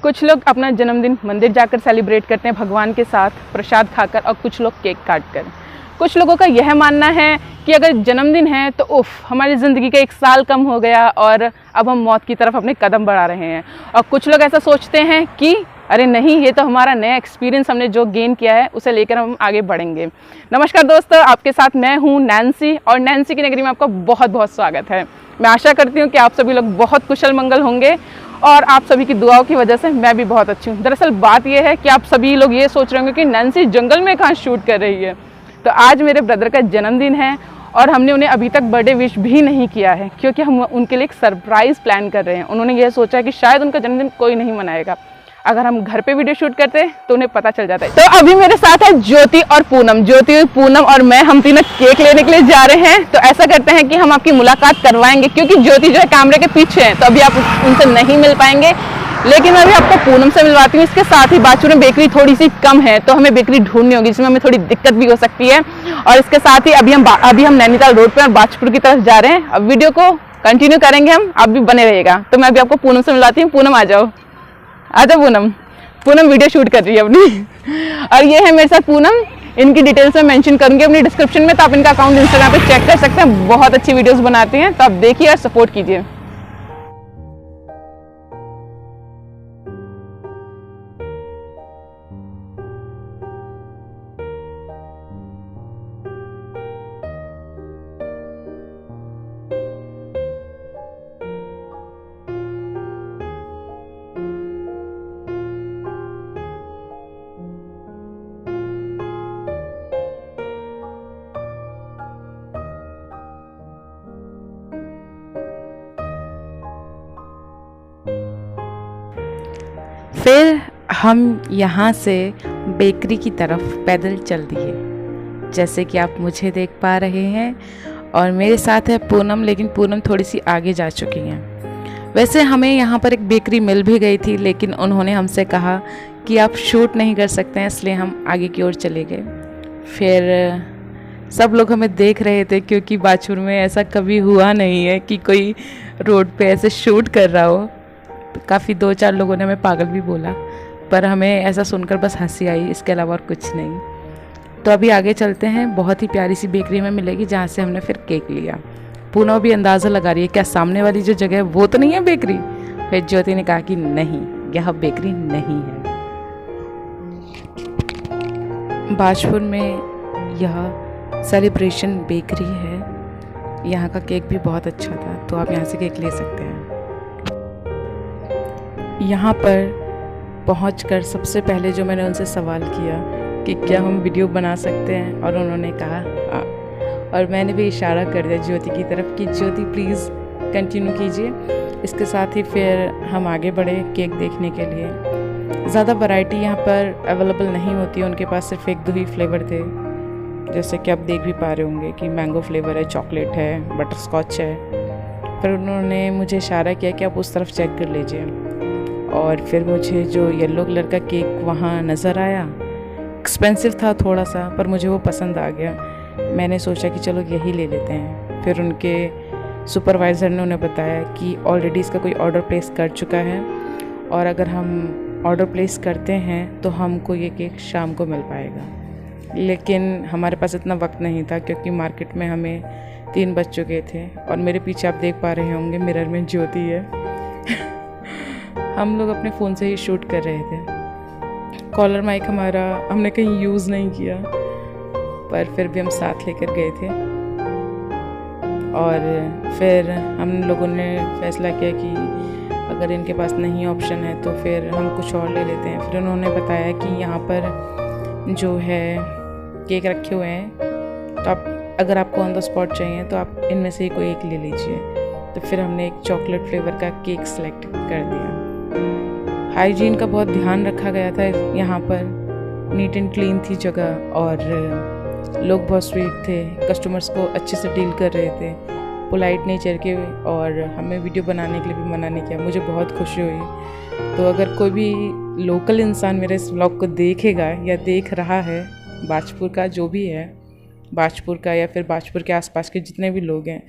कुछ लोग अपना जन्मदिन मंदिर जाकर सेलिब्रेट करते हैं भगवान के साथ प्रसाद खाकर, और कुछ लोग केक काट कर। कुछ लोगों का यह मानना है कि अगर जन्मदिन है तो उफ, हमारी ज़िंदगी का 1 साल कम हो गया और अब हम मौत की तरफ अपने कदम बढ़ा रहे हैं। और कुछ लोग ऐसा सोचते हैं कि अरे नहीं, ये तो हमारा नया एक्सपीरियंस, हमने जो गेन किया है उसे लेकर हम आगे बढ़ेंगे। नमस्कार दोस्तों, आपके साथ मैं हूँ नैन्सी, और नैन्सी की नगरी में आपका बहुत बहुत स्वागत है। मैं आशा करती हूँ कि आप सभी लोग बहुत कुशल मंगल होंगे और आप सभी की दुआओं की वजह से मैं भी बहुत अच्छी हूँ। दरअसल बात यह है कि आप सभी लोग ये सोच रहे होंगे कि नैन्सी जंगल में कहाँ शूट कर रही है। तो आज मेरे ब्रदर का जन्मदिन है और हमने उन्हें अभी तक बर्थडे विश भी नहीं किया है, क्योंकि हम उनके लिए एक सरप्राइज़ प्लान कर रहे हैं। उन्होंने यह सोचा कि शायद उनका जन्मदिन कोई नहीं मनाएगा, अगर हम घर पे वीडियो शूट करते तो उन्हें पता चल जाता है। तो अभी मेरे साथ है ज्योति और पूनम। ज्योति, पूनम और मैं, हम तीनों केक लेने के लिए जा रहे हैं। तो ऐसा करते हैं कि हम आपकी मुलाकात करवाएंगे, क्योंकि ज्योति जो है कैमरे के पीछे है, तो अभी आप उनसे नहीं मिल पाएंगे। लेकिन मैं अभी आपको पूनम से मिलवाती हूँ। इसके साथ ही बाजू में बेकरी थोड़ी सी कम है, तो हमें बेकरी ढूंढनी होगी, जिसमें हमें थोड़ी दिक्कत भी हो सकती है। और इसके साथ ही अभी हम नैनीताल रोड पर बाजपुर की तरफ जा रहे हैं। अब वीडियो को कंटिन्यू करेंगे हम, आप भी बने रहिएगा। तो मैं अभी आपको पूनम से मिलवाती हूँ। पूनम आ जाओ, आ जाओ पूनम। पूनम वीडियो शूट कर रही है अपनी। और ये है मेरे साथ पूनम। इनकी डिटेल्स मैं मेंशन करूंगी अपनी डिस्क्रिप्शन में, तो आप इनका अकाउंट इंस्टाग्राम पे चेक कर सकते हैं। बहुत अच्छी वीडियोस बनाती हैं, तो आप देखिए और सपोर्ट कीजिए। फिर हम यहाँ से बेकरी की तरफ पैदल चल दिए, जैसे कि आप मुझे देख पा रहे हैं। और मेरे साथ है पूनम, लेकिन पूनम थोड़ी सी आगे जा चुकी हैं। वैसे हमें यहाँ पर एक बेकरी मिल भी गई थी, लेकिन उन्होंने हमसे कहा कि आप शूट नहीं कर सकते हैं, इसलिए हम आगे की ओर चले गए। फिर सब लोग हमें देख रहे थे, क्योंकि बाछुर में ऐसा कभी हुआ नहीं है कि कोई रोड पे ऐसे शूट कर रहा हो। काफ़ी 2-4 लोगों ने हमें पागल भी बोला, पर हमें ऐसा सुनकर बस हंसी आई, इसके अलावा और कुछ नहीं। तो अभी आगे चलते हैं। बहुत ही प्यारी सी बेकरी में मिलेगी, जहाँ से हमने फिर केक लिया। पूनम भी अंदाज़ा लगा रही है, क्या सामने वाली जो जगह है वो तो नहीं है बेकरी। फिर ज्योति ने कहा कि नहीं, यह बेकरी नहीं है। बाजपुर में यह सेलिब्रेशन बेकरी है। यहाँ का केक भी बहुत अच्छा था, तो आप यहाँ से केक ले सकते हैं। यहाँ पर पहुंचकर सबसे पहले जो मैंने उनसे सवाल किया कि क्या हम वीडियो बना सकते हैं, और उन्होंने कहा हाँ। और मैंने भी इशारा कर दिया ज्योति की तरफ कि ज्योति प्लीज़ कंटिन्यू कीजिए। इसके साथ ही फिर हम आगे बढ़े केक देखने के लिए। ज़्यादा वैरायटी यहाँ पर अवेलेबल नहीं होती है, उनके पास सिर्फ 1-2 ही फ्लेवर थे, जैसे कि आप देख भी पा रहे होंगे कि मैंगो फ्लेवर है, चॉकलेट है, बटर स्कॉच है। फिर उन्होंने मुझे इशारा किया कि आप उस तरफ चेक कर लीजिए। और फिर मुझे जो येलो कलर का केक वहाँ नज़र आया, एक्सपेंसिव था थोड़ा सा, पर मुझे वो पसंद आ गया। मैंने सोचा कि चलो यही ले लेते हैं। फिर उनके सुपरवाइज़र ने उन्हें बताया कि ऑलरेडी इसका कोई ऑर्डर प्लेस कर चुका है, और अगर हम ऑर्डर प्लेस करते हैं तो हमको ये केक शाम को मिल पाएगा। लेकिन हमारे पास इतना वक्त नहीं था, क्योंकि मार्केट में हमें 3 बज चुके थे। और मेरे पीछे आप देख पा रहे होंगे मिरर में ज्योति है। हम लोग अपने फ़ोन से ही शूट कर रहे थे। कॉलर माइक हमारा हमने कहीं यूज़ नहीं किया, पर फिर भी हम साथ लेकर गए थे। और फिर हम लोगों ने फैसला किया कि अगर इनके पास नहीं ऑप्शन है तो फिर हम कुछ और ले लेते हैं। फिर उन्होंने बताया कि यहाँ पर जो है केक रखे हुए हैं, तो आप अगर आपको ऑन द स्पॉट चाहिए तो आप इनमें से ही कोई एक ले लीजिए। तो फिर हमने एक चॉकलेट फ्लेवर का केक सेलेक्ट कर दिया। हाइजीन का बहुत ध्यान रखा गया था यहाँ पर, नीट एंड क्लीन थी जगह, और लोग बहुत स्वीट थे, कस्टमर्स को अच्छे से डील कर रहे थे, पोलाइट नेचर के। और हमें वीडियो बनाने के लिए भी मना नहीं किया। मुझे बहुत खुशी हुई। तो अगर कोई भी लोकल इंसान मेरे इस व्लॉग को देखेगा या देख रहा है, बाजपुर का जो भी है, बाजपुर का या फिर बाजपुर के आसपास के जितने भी लोग हैं,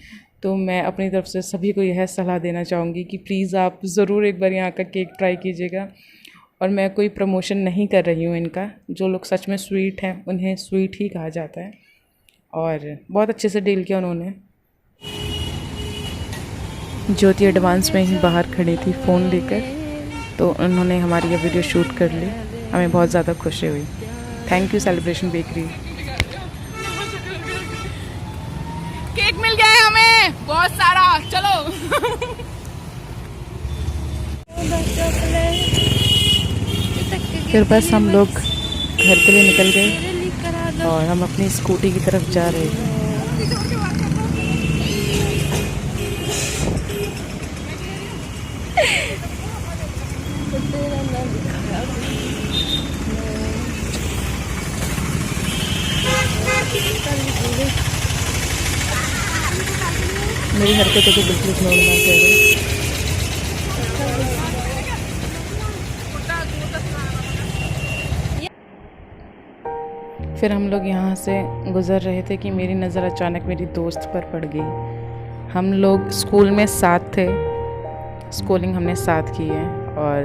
तो मैं अपनी तरफ से सभी को यह सलाह देना चाहूँगी कि प्लीज़ आप ज़रूर एक बार यहाँ का केक ट्राई कीजिएगा। और मैं कोई प्रमोशन नहीं कर रही हूँ इनका। जो लोग सच में स्वीट हैं उन्हें स्वीट ही कहा जाता है, और बहुत अच्छे से डील किया उन्होंने। ज्योति एडवांस में ही बाहर खड़ी थी फ़ोन लेकर, तो उन्होंने हमारी ये वीडियो शूट कर ली। हमें बहुत ज़्यादा खुशी हुई। Thank you celebration bakery. Cake मिल गया है हमें बहुत सारा, चलो। फिर बस हम लोग घर के लिए निकल गए और हम अपनी स्कूटी की तरफ जा रहे थे। मेरी हरकतों को बिल्कुल इग्नोर ना करें। फिर हम लोग यहाँ से गुज़र रहे थे कि मेरी नज़र अचानक मेरी दोस्त पर पड़ गई। हम लोग स्कूल में साथ थे, स्कूलिंग हमने साथ की है, और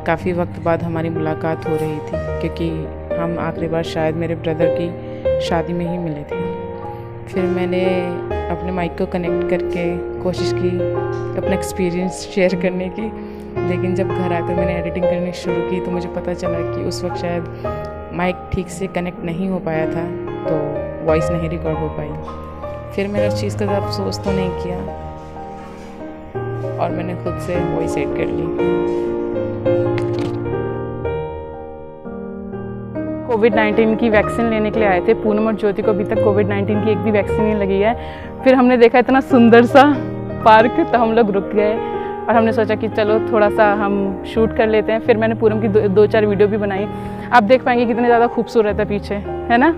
काफ़ी वक्त बाद हमारी मुलाकात हो रही थी क्योंकि हम आखिरी बार शायद मेरे ब्रदर की शादी में ही मिले थे। फिर मैंने अपने माइक को कनेक्ट करके कोशिश की अपना एक्सपीरियंस शेयर करने की, लेकिन जब घर आकर मैंने एडिटिंग करनी शुरू की तो मुझे पता चला कि उस वक्त शायद माइक ठीक से कनेक्ट नहीं हो पाया था, तो वॉइस नहीं रिकॉर्ड हो पाई। फिर मैंने उस चीज़ का अफसोस तो नहीं किया और मैंने खुद से वॉइस एड कर ली। कोविड-19 की वैक्सीन लेने के लिए आए थे। पूनम और ज्योति को अभी तक कोविड-19 की एक भी वैक्सीन नहीं लगी है। फिर हमने देखा इतना सुंदर सा पार्क, तो हम लोग रुक गए और हमने सोचा कि चलो थोड़ा सा हम शूट कर लेते हैं। फिर मैंने पूनम की दो चार वीडियो भी बनाई। आप देख पाएंगे कितने ज़्यादा खूबसूरत है पीछे, है ना।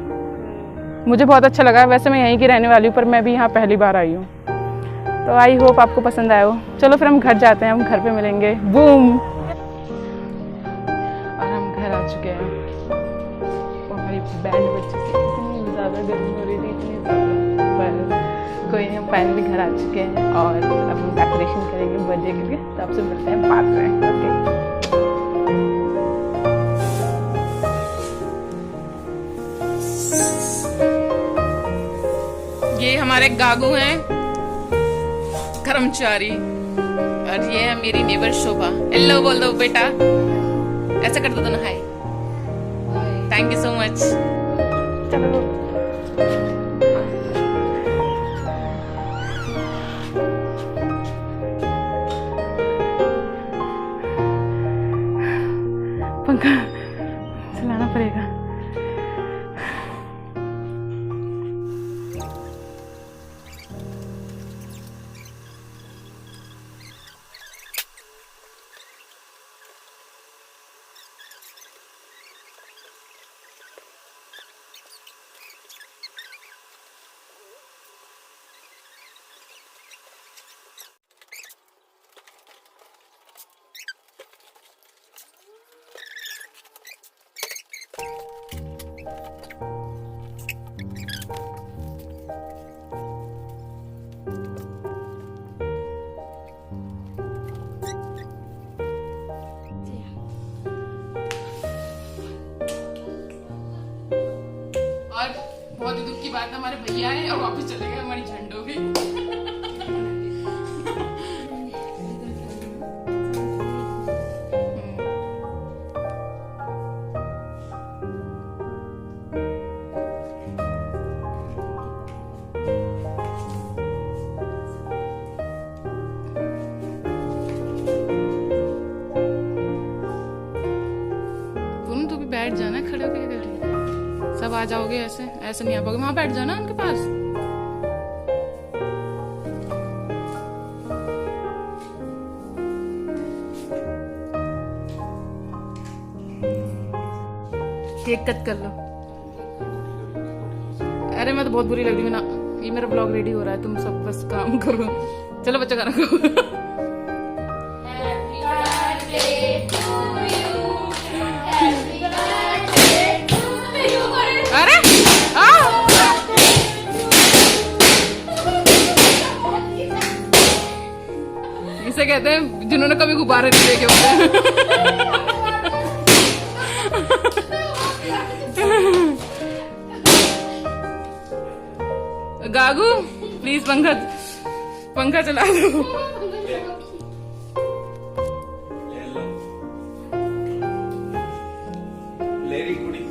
मुझे बहुत अच्छा लगा। वैसे मैं यहीं की रहने वाली हूँ, पर मैं भी यहाँ पहली बार आई हूँ, तो आई होप आपको पसंद आया हो। चलो फिर हम घर जाते हैं, हम घर पे मिलेंगे। बूम। और हम घर आ चुके हैं। हमारी बैंड बज चुकी है। इतनी ज़्यादा गर्मी हो रही थी, इतनी ज़्यादा, पर कोई नहीं, हम फाइनली घर आ चुके हैं और अब हम डेकोरेशन करेंगे बर्थडे के लिए। तो आपसे मिलते हैं बाद में। ओके। ये हमारे गागू हैं कर्मचारी, और ये है मेरी नेबर शोभा। हेलो बोल दो बेटा, ऐसा कर दो दोनों, hi. Thank you so much. चलो पंखा चलाना पड़ेगा। बहुत ही दुख की बात है, हमारे भैया हैं और वापस चले गए, हमारी झंडो भी। तू भी बैठ जाना, खड़े होकर कर रही है। सब आ जाओगे, ऐसे ऐसे नहीं आ पाओगे। वहां बैठ जाना उनके पास। केक कट कर लो। अरे मैं तो बहुत बुरी लग रही हूँ ना। ये मेरा ब्लॉग रेडी हो रहा है, तुम सब बस काम करो। चलो बच्चों गाना गाओ। इसे कहते हैं जिन्होंने कभी गुब्बारे नहीं देखे होते हैं। गागू प्लीज पंखा चला दो। लेरी कुड़ी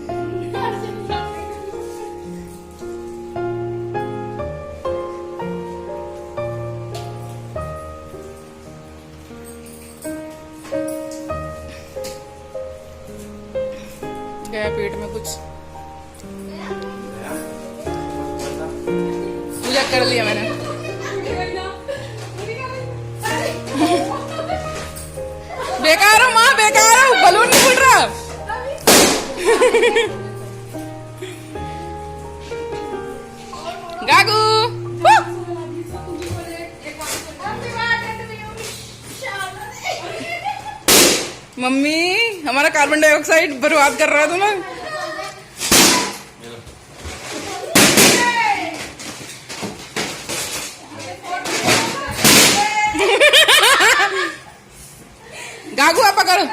गया पेट में कुछ। पूजा कर लिया मैंने। बेकार हो माँ, बेकार हो, बलून नहीं फूट रहा। गागू मम्मी हमारा कार्बन डाइऑक्साइड बर्बाद कर रहा है तू ना। गागू आप पकड़ो।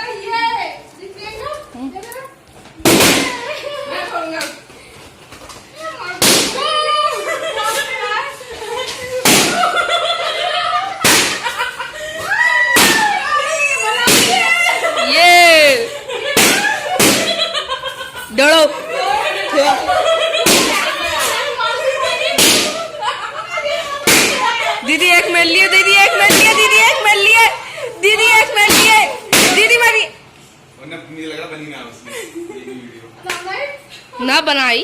डरो दीदी एक मिल लिए, दीदी एक मिल लिए, दीदी एक मिल लिए, दीदी एक मिल लिए, दीदी मरी मुझे लगा बनी ना उसने ना बनाई।